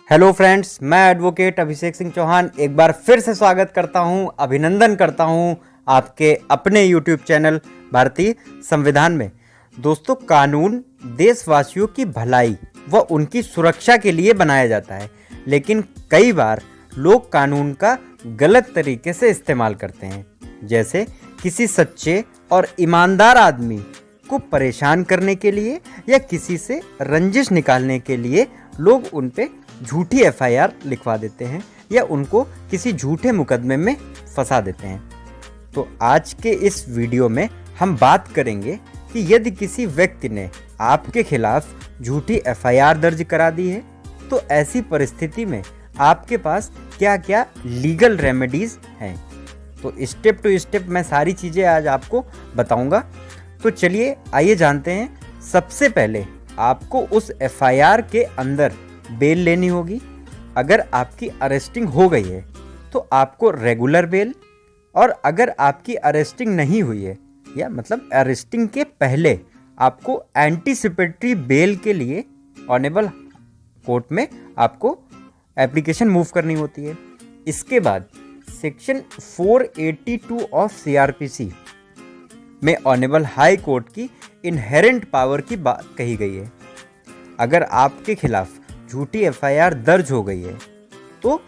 Hello friends, मैं advocate Abhishek Singh Chauhan एक बार फिर से स्वागत करता हूं, अभिनंदन करता हूं आपके अपने यूट्यूब चैनल भारतीय संविधान में। दोस्तों, कानून देशवासियों की भलाई व उनकी सुरक्षा के लिए बनाया जाता है, लेकिन कई बार लोग कानून का गलत तरीके से इस्तेमाल करते हैं। जैसे किसी सच्चे और ईमानदार आदमी को परेशान करने के लिए या किसी से रंजिश निकालने के लिए लोग उन पे झूठी एफआईआर लिखवा देते हैं या उनको किसी झूठे मुकदमे में फंसा देते हैं। तो आज के इस वीडियो में हम बात करेंगे कि यदि किसी व्यक्ति ने आपके खिलाफ झूठी एफआईआर दर्ज करा दी है तो ऐसी परिस्थिति में आपके पास क्या क्या लीगल रेमेडीज हैं। तो स्टेप टू स्टेप मैं सारी चीज़ें आज आपको बताऊंगा। तो चलिए आइए जानते हैं। सबसे पहले आपको उस एफआईआर के अंदर बेल लेनी होगी। अगर आपकी अरेस्टिंग हो गई है तो आपको रेगुलर बेल, और अगर आपकी अरेस्टिंग नहीं हुई है या मतलब अरेस्टिंग के पहले आपको एंटीसिपेटरी बेल के लिए ऑनेबल कोर्ट में आपको एप्लीकेशन मूव करनी होती है। इसके बाद सेक्शन 482 ऑफ सीआरपीसी में ऑनेबल हाई कोर्ट की इनहेरेंट पावर की बात कही गई है। अगर आपके खिलाफ झूठी एफआईआर दर्ज हो गई है तो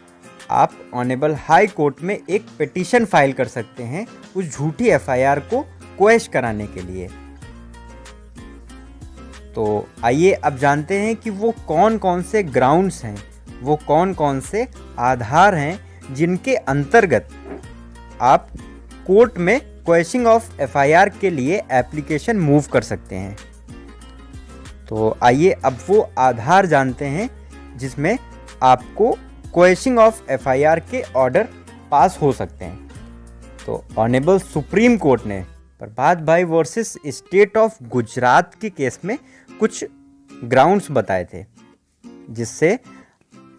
आप ऑनेबल हाई कोर्ट में एक पिटीशन फाइल कर सकते हैं उस झूठी एफआईआर को क्वैश कराने के लिए। तो आइए अब जानते हैं कि वो कौन कौन से ग्राउंड्स हैं, वो कौन कौन से आधार हैं जिनके अंतर्गत आप कोर्ट में क्वैशिंग ऑफ एफआईआर के लिए एप्लीकेशन मूव कर सकते हैं। तो आइए अब वो आधार जानते हैं जिसमें आपको क्वैशिंग ऑफ एफआईआर के ऑर्डर पास हो सकते हैं। तो ऑनेबल सुप्रीम कोर्ट ने प्रभात भाई वर्सेस स्टेट ऑफ गुजरात के केस में कुछ ग्राउंड्स बताए थे जिससे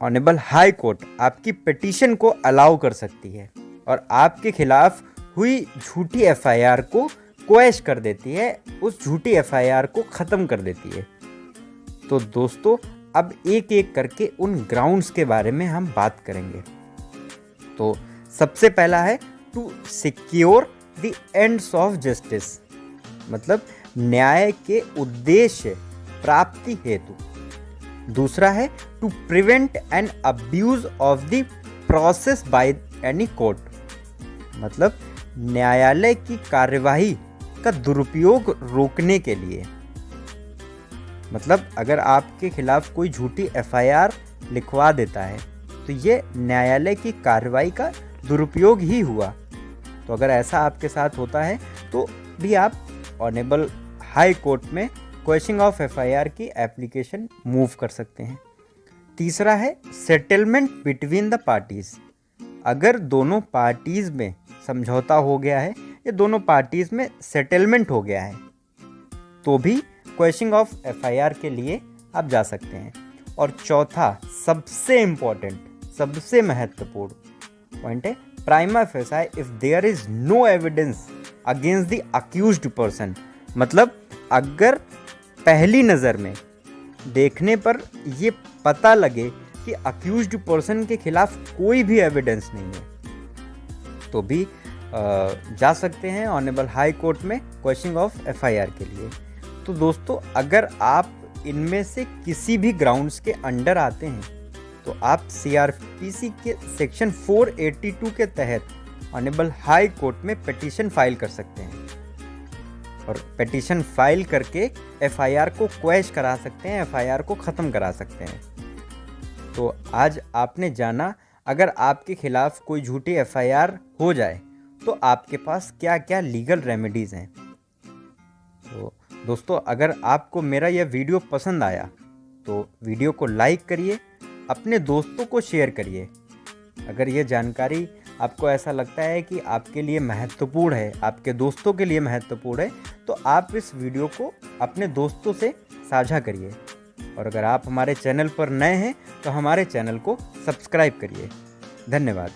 ऑनेबल हाई कोर्ट आपकी पिटीशन को अलाउ कर सकती है और आपके खिलाफ हुई झूठी एफआईआर को क्वैश कर देती है, उस झूठी एफआईआर को ख़त्म कर देती है। तो दोस्तों, अब एक एक करके उन ग्राउंड्स के बारे में हम बात करेंगे। तो सबसे पहला है to secure the ends of justice, मतलब न्याय के उद्देश्य प्राप्ति हेतु। दूसरा है to prevent an abuse of the process by any court, मतलब न्यायालय की कार्यवाही का दुरुपयोग रोकने के लिए। मतलब अगर आपके खिलाफ कोई झूठी एफआईआर लिखवा देता है तो ये न्यायालय की कार्रवाई का दुरुपयोग ही हुआ। तो अगर ऐसा आपके साथ होता है तो भी आप ऑनेबल हाई कोर्ट में क्वैशिंग ऑफ एफआईआर की एप्लीकेशन मूव कर सकते हैं। तीसरा है सेटलमेंट बिटवीन द पार्टीज। अगर दोनों पार्टीज में समझौता हो गया है या दोनों पार्टीज में सेटलमेंट हो गया है तो भी क्वैशिंग ऑफ एफआईआर के लिए आप जा सकते हैं। और चौथा सबसे इम्पोर्टेंट, सबसे महत्वपूर्ण पॉइंट है prima facie if there is no evidence against the accused person. मतलब अगर पहली नज़र में देखने पर ये पता लगे कि अक्यूज्ड पर्सन के खिलाफ कोई भी एविडेंस नहीं है तो भी जा सकते हैं ऑनेबल हाई कोर्ट में क्वैशिंग ऑफ एफआईआर के लिए। तो दोस्तों, अगर आप इनमें से किसी भी ग्राउंड्स के अंडर आते हैं तो आप सीआरपीसी के सेक्शन 482 के तहत ऑनेबल हाई कोर्ट में पिटीशन फाइल कर सकते हैं और पिटीशन फाइल करके एफआईआर को क्वैश करा सकते हैं, एफआईआर को ख़त्म करा सकते हैं। तो आज आपने जाना अगर आपके खिलाफ कोई झूठी एफआईआर हो जाए तो आपके पास क्या क्या लीगल रेमेडीज़ हैं। तो दोस्तों, अगर आपको मेरा यह वीडियो पसंद आया तो वीडियो को लाइक करिए, अपने दोस्तों को शेयर करिए। अगर ये जानकारी आपको ऐसा लगता है कि आपके लिए महत्वपूर्ण है, आपके दोस्तों के लिए महत्वपूर्ण है, तो आप इस वीडियो को अपने दोस्तों से साझा करिए। और अगर आप हमारे चैनल पर नए हैं तो हमारे चैनल को सब्सक्राइब करिए। धन्यवाद।